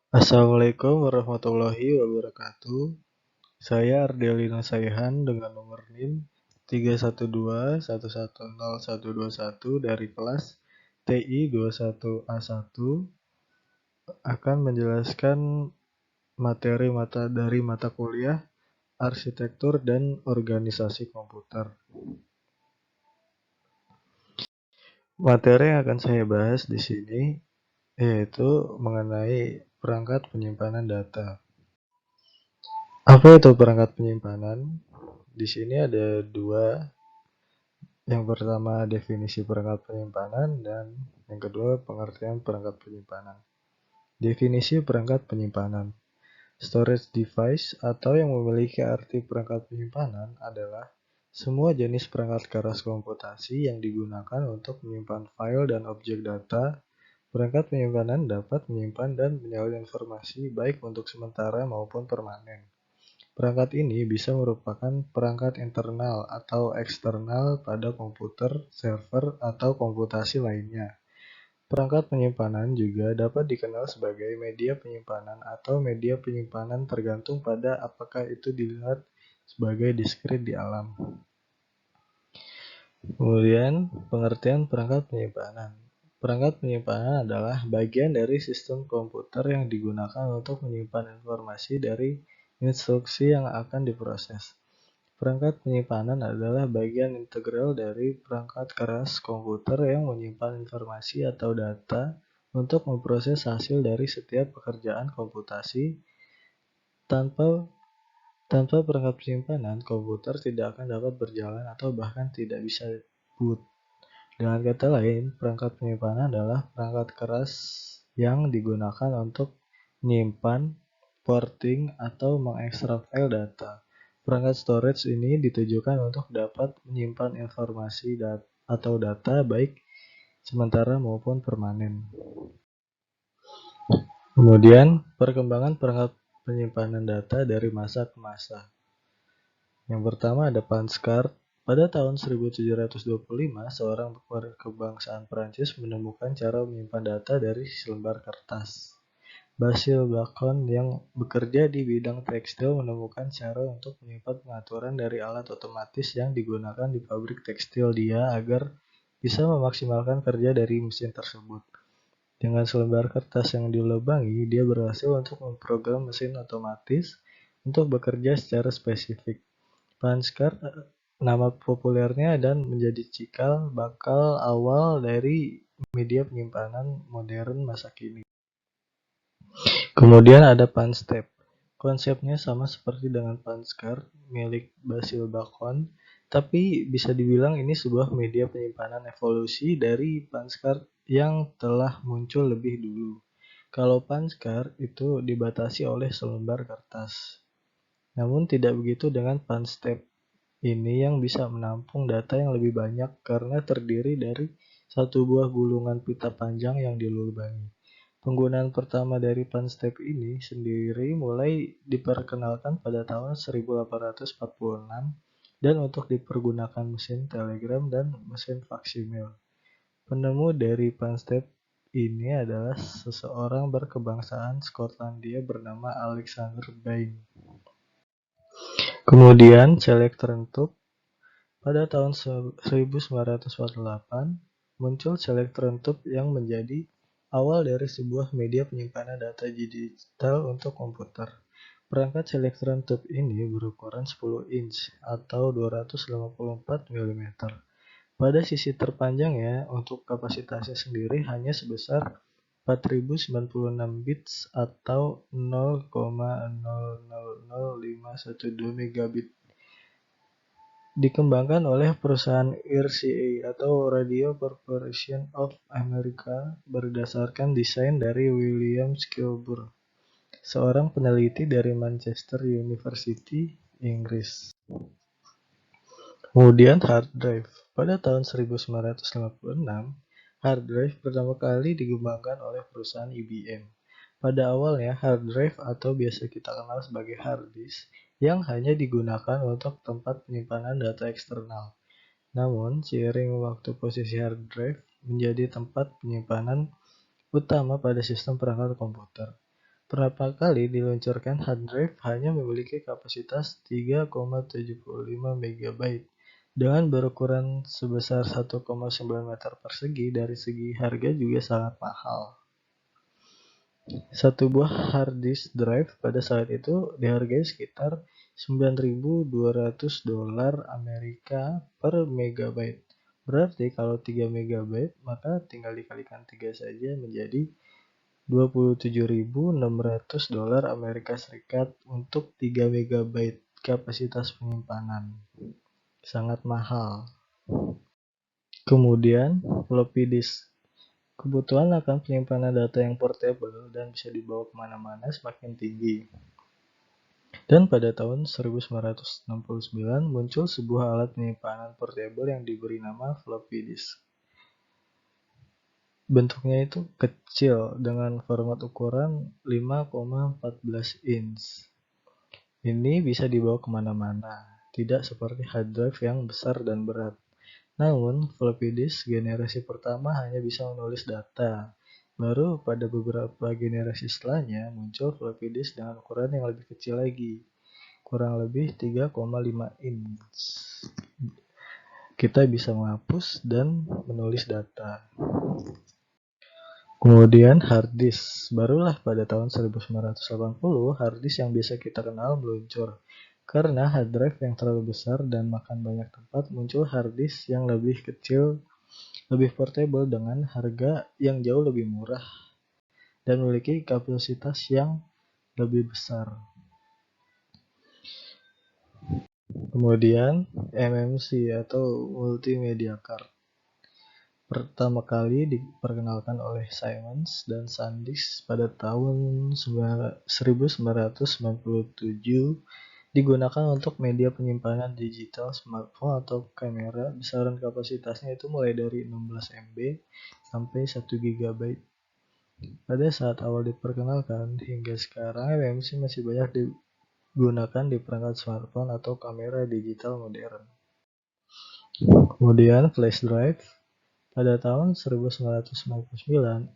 Assalamualaikum warahmatullahi wabarakatuh. Saya Ardelina Saihan dengan nomor NIM 312110121 dari kelas TI 21A1 akan menjelaskan materi dari mata kuliah Arsitektur dan Organisasi Komputer. Materi yang akan saya bahas di sini yaitu mengenai perangkat penyimpanan data. Apa itu perangkat penyimpanan? Di sini ada dua. Yang pertama definisi perangkat penyimpanan dan yang kedua pengertian perangkat penyimpanan. Definisi perangkat penyimpanan. Storage device atau yang memiliki arti perangkat penyimpanan adalah semua jenis perangkat keras komputasi yang digunakan untuk menyimpan file dan objek data. Perangkat penyimpanan dapat menyimpan dan menyalin informasi baik untuk sementara maupun permanen. Perangkat ini bisa merupakan perangkat internal atau eksternal pada komputer, server, atau komputasi lainnya. Perangkat penyimpanan juga dapat dikenal sebagai media penyimpanan atau media penyimpanan tergantung pada apakah itu dilihat sebagai diskrit di alam. Kemudian, pengertian perangkat penyimpanan. Perangkat penyimpanan adalah bagian dari sistem komputer yang digunakan untuk menyimpan informasi dari instruksi yang akan diproses. Perangkat penyimpanan adalah bagian integral dari perangkat keras komputer yang menyimpan informasi atau data untuk memproses hasil dari setiap pekerjaan komputasi. Tanpa perangkat penyimpanan, komputer tidak akan dapat berjalan atau bahkan tidak bisa boot. Dengan kata lain, perangkat penyimpanan adalah perangkat keras yang digunakan untuk menyimpan, porting, atau mengekstrak file data. Perangkat storage ini ditujukan untuk dapat menyimpan informasi atau data baik sementara maupun permanen. Kemudian, perkembangan perangkat penyimpanan data dari masa ke masa. Yang pertama ada Panskart. Pada tahun 1725, seorang berkebangsaan Prancis menemukan cara menyimpan data dari selembar kertas. Basil Bacon yang bekerja di bidang tekstil menemukan cara untuk menyimpan pengaturan dari alat otomatis yang digunakan di pabrik tekstil dia agar bisa memaksimalkan kerja dari mesin tersebut. Dengan selembar kertas yang dilubangi, dia berhasil untuk memprogram mesin otomatis untuk bekerja secara spesifik. Panskart, nama populernya dan menjadi cikal bakal awal dari media penyimpanan modern masa kini. Kemudian ada Panstep. Konsepnya sama seperti dengan Panskart milik Basil Bacon, tapi bisa dibilang ini sebuah media penyimpanan evolusi dari Panskart yang telah muncul lebih dulu. Kalau Panskart itu dibatasi oleh selembar kertas. Namun tidak begitu dengan Panstep ini yang bisa menampung data yang lebih banyak karena terdiri dari satu buah gulungan pita panjang yang dilubangi. Penggunaan pertama dari Panstep ini sendiri mulai diperkenalkan pada tahun 1846 dan untuk dipergunakan mesin telegram dan mesin faksimil. Penemu dari Panstep ini adalah seseorang berkebangsaan Skotlandia bernama Alexander Bain. Kemudian Selectron-Tube. Pada tahun 1948, muncul Selectron-Tube yang menjadi awal dari sebuah media penyimpanan data digital untuk komputer. Perangkat Selectron-Tube ini berukuran 10 inch atau 254 mm. Pada sisi terpanjangnya, untuk kapasitasnya sendiri hanya sebesar 4096 bits atau 0,000512 megabit. Dikembangkan oleh perusahaan RCA atau Radio Corporation of America berdasarkan desain dari William Skillburn, seorang peneliti dari Manchester University, Inggris. Kemudian hard drive. Pada tahun 1956, hard drive pertama kali dikembangkan oleh perusahaan IBM. Pada awalnya, hard drive atau biasa kita kenal sebagai hard disk yang hanya digunakan untuk tempat penyimpanan data eksternal. Namun, seiring waktu posisi hard drive menjadi tempat penyimpanan utama pada sistem perangkat komputer. Pertama kali diluncurkan, hard drive hanya memiliki kapasitas 3,75 MB dengan berukuran sebesar 1,9 meter persegi. Dari segi harga juga sangat mahal. Satu buah hard disk drive pada saat itu dihargai sekitar $9.200 Amerika per megabyte. Berarti kalau 3 megabyte, maka tinggal dikalikan 3 saja menjadi $27.600 Amerika Serikat untuk 3 megabyte kapasitas penyimpanan. Sangat mahal. Kemudian, floppy disk. Kebutuhan akan penyimpanan data yang portable dan bisa dibawa kemana-mana semakin tinggi. Dan pada tahun 1969 muncul sebuah alat penyimpanan portable yang diberi nama floppy disk. Bentuknya itu kecil dengan format ukuran 5,14 inch. Ini bisa dibawa kemana-mana, tidak seperti hard drive yang besar dan berat. Namun, floppy disk generasi pertama hanya bisa menulis data. Baru pada beberapa generasi setelahnya muncul floppy disk dengan ukuran yang lebih kecil lagi, kurang lebih 3,5 inch. Kita bisa menghapus dan menulis data. Kemudian hard disk. Barulah pada tahun 1980 hard disk yang biasa kita kenal meluncur. Karena hard drive yang terlalu besar dan makan banyak tempat, muncul hard disk yang lebih kecil, lebih portable dengan harga yang jauh lebih murah dan memiliki kapasitas yang lebih besar. Kemudian MMC atau Multimedia Card. Pertama kali diperkenalkan oleh Siemens dan SanDisk pada tahun 1997, digunakan untuk media penyimpanan digital smartphone atau kamera. Besaran kapasitasnya itu mulai dari 16 MB sampai 1 GB. Pada saat awal diperkenalkan hingga sekarang, MMC masih banyak digunakan di perangkat smartphone atau kamera digital modern. Kemudian flash drive. Pada tahun 1999,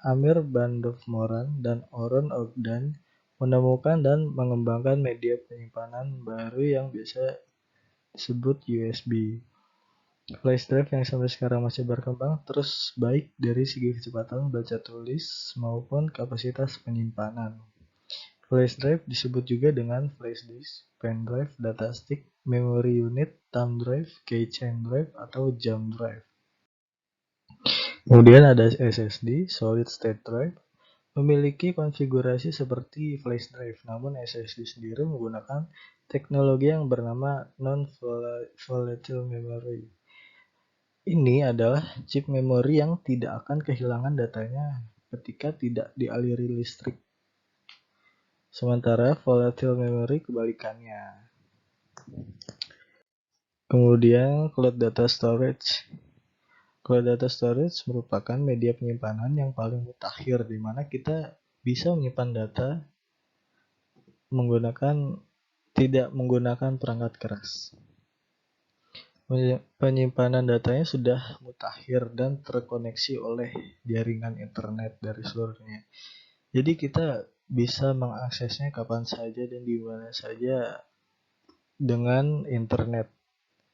Amir Bandov-Moran dan Oron Ogden menemukan dan mengembangkan media penyimpanan baru yang biasa disebut USB. Flash drive yang sampai sekarang masih berkembang terus baik dari segi kecepatan baca tulis maupun kapasitas penyimpanan. Flash drive disebut juga dengan flash disk, pen drive, data stick, memory unit, thumb drive, keychain drive, atau jump drive. Kemudian ada SSD, Solid State Drive, memiliki konfigurasi seperti flash drive, namun SSD sendiri menggunakan teknologi yang bernama non-volatile memory. Ini adalah chip memori yang tidak akan kehilangan datanya ketika tidak dialiri listrik. Sementara volatile memory kebalikannya. Kemudian Cloud Data Storage. Cloud Data Storage merupakan media penyimpanan yang paling mutakhir, di mana kita bisa menyimpan data tidak menggunakan perangkat keras. Penyimpanan datanya sudah mutakhir dan terkoneksi oleh jaringan internet dari seluruh dunia. Jadi kita bisa mengaksesnya kapan saja dan di mana saja dengan internet.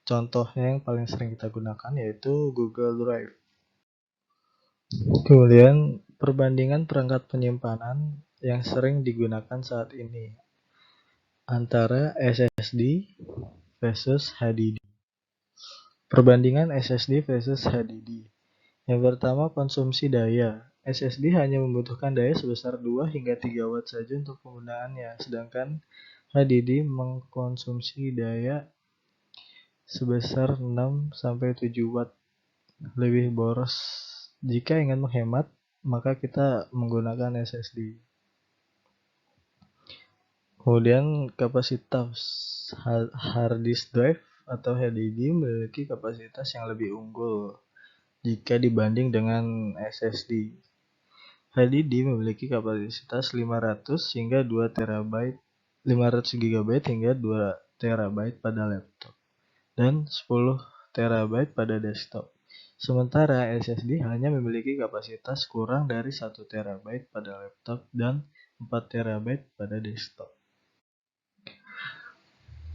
Contohnya yang paling sering kita gunakan yaitu Google Drive. Kemudian perbandingan perangkat penyimpanan yang sering digunakan saat ini antara SSD versus HDD. Perbandingan SSD versus HDD. Yang pertama, konsumsi daya. SSD hanya membutuhkan daya sebesar 2 hingga 3 watt saja untuk penggunaannya, sedangkan HDD mengkonsumsi daya sebesar 6 sampai 7 watt, lebih boros. Jika ingin menghemat, maka kita menggunakan SSD. Kemudian kapasitas hard disk drive atau HDD memiliki kapasitas yang lebih unggul jika dibanding dengan SSD. HDD memiliki kapasitas 500 hingga 2 TB, 500 GB hingga 2 TB pada laptop dan 10 TB pada desktop. Sementara SSD hanya memiliki kapasitas kurang dari 1 TB pada laptop dan 4 TB pada desktop.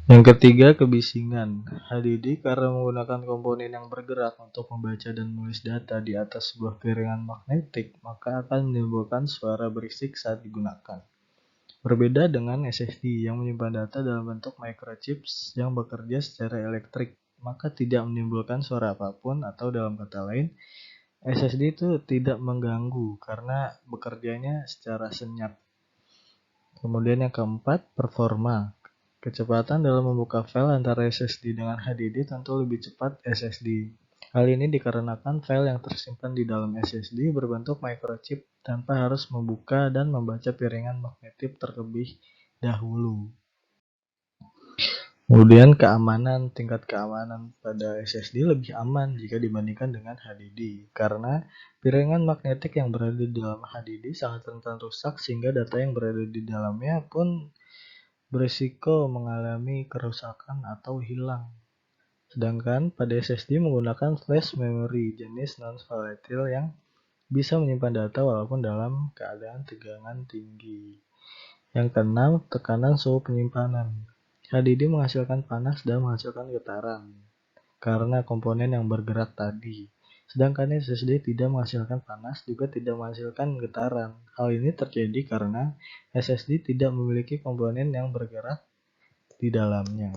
Yang ketiga, kebisingan. HDD karena menggunakan komponen yang bergerak untuk membaca dan menulis data di atas sebuah piringan magnetik, maka akan menimbulkan suara berisik saat digunakan. Berbeda dengan SSD yang menyimpan data dalam bentuk microchips yang bekerja secara elektrik, maka tidak menimbulkan suara apapun, atau dalam kata lain, SSD itu tidak mengganggu karena bekerjanya secara senyap. Kemudian yang keempat, performa. Kecepatan dalam membuka file antara SSD dengan HDD tentu lebih cepat SSD. Hal ini dikarenakan file yang tersimpan di dalam SSD berbentuk microchip tanpa harus membuka dan membaca piringan magnetik terlebih dahulu. Kemudian keamanan. Tingkat keamanan pada SSD lebih aman jika dibandingkan dengan HDD karena piringan magnetik yang berada di dalam HDD sangat rentan rusak sehingga data yang berada di dalamnya pun berisiko mengalami kerusakan atau hilang. Sedangkan pada SSD menggunakan flash memory jenis non-volatile yang bisa menyimpan data walaupun dalam keadaan tegangan tinggi. Yang keenam, tekanan suhu penyimpanan. HDD menghasilkan panas dan menghasilkan getaran karena komponen yang bergerak tadi. Sedangkan SSD tidak menghasilkan panas, juga tidak menghasilkan getaran. Hal ini terjadi karena SSD tidak memiliki komponen yang bergerak di dalamnya.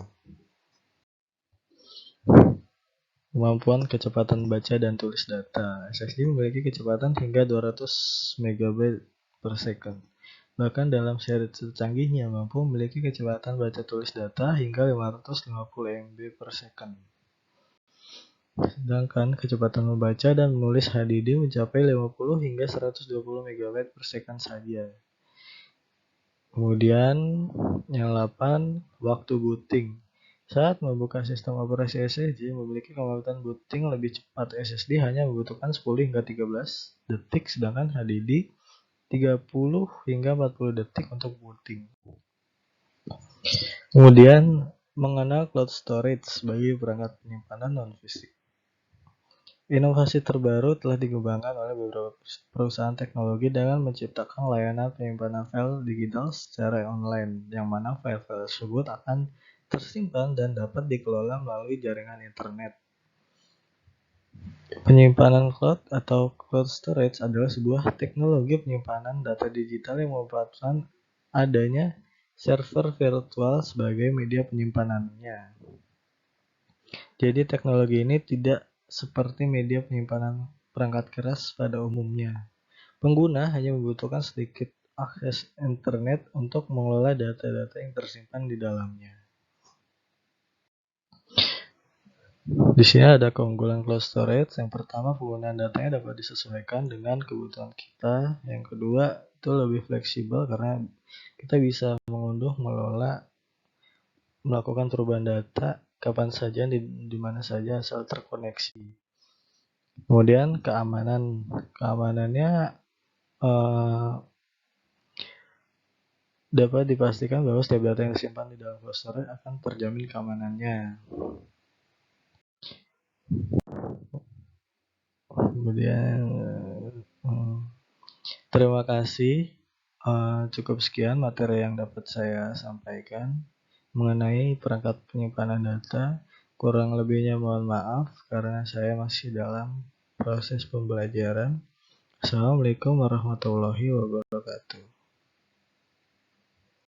Kemampuan kecepatan baca dan tulis data. SSD memiliki kecepatan hingga 200 MB per second. Bahkan dalam seri tercanggihnya mampu memiliki kecepatan baca tulis data hingga 550 MB per second. Sedangkan kecepatan membaca dan menulis HDD mencapai 50 hingga 120 MB per second saja. Kemudian yang 8, waktu booting. Saat membuka sistem operasi SSD memiliki kemampuan booting lebih cepat. SSD hanya membutuhkan 10 hingga 13 detik, sedangkan HDD 30 hingga 40 detik untuk booting. Kemudian mengenal cloud storage sebagai perangkat penyimpanan non-fisik. Inovasi terbaru telah dikembangkan oleh beberapa perusahaan teknologi dengan menciptakan layanan penyimpanan file digital secara online, yang mana file-file tersebut akan tersimpan dan dapat dikelola melalui jaringan internet. Penyimpanan cloud atau cloud storage adalah sebuah teknologi penyimpanan data digital yang memanfaatkan adanya server virtual sebagai media penyimpanannya. Jadi teknologi ini tidak seperti media penyimpanan perangkat keras pada umumnya. Pengguna hanya membutuhkan sedikit akses internet untuk mengelola data-data yang tersimpan di dalamnya. Di sini ada keunggulan cloud storage. Yang pertama, penggunaan datanya dapat disesuaikan dengan kebutuhan kita. Yang kedua, itu lebih fleksibel karena kita bisa mengunduh, mengelola, melakukan perubahan data kapan saja, di mana saja asal terkoneksi. Kemudian keamanannya dapat dipastikan bahwa setiap data yang disimpan di dalam cloud storage akan terjamin keamanannya. Kemudian terima kasih. Cukup sekian materi yang dapat saya sampaikan mengenai perangkat penyimpanan data. Kurang lebihnya mohon maaf karena saya masih dalam proses pembelajaran. Assalamualaikum warahmatullahi wabarakatuh.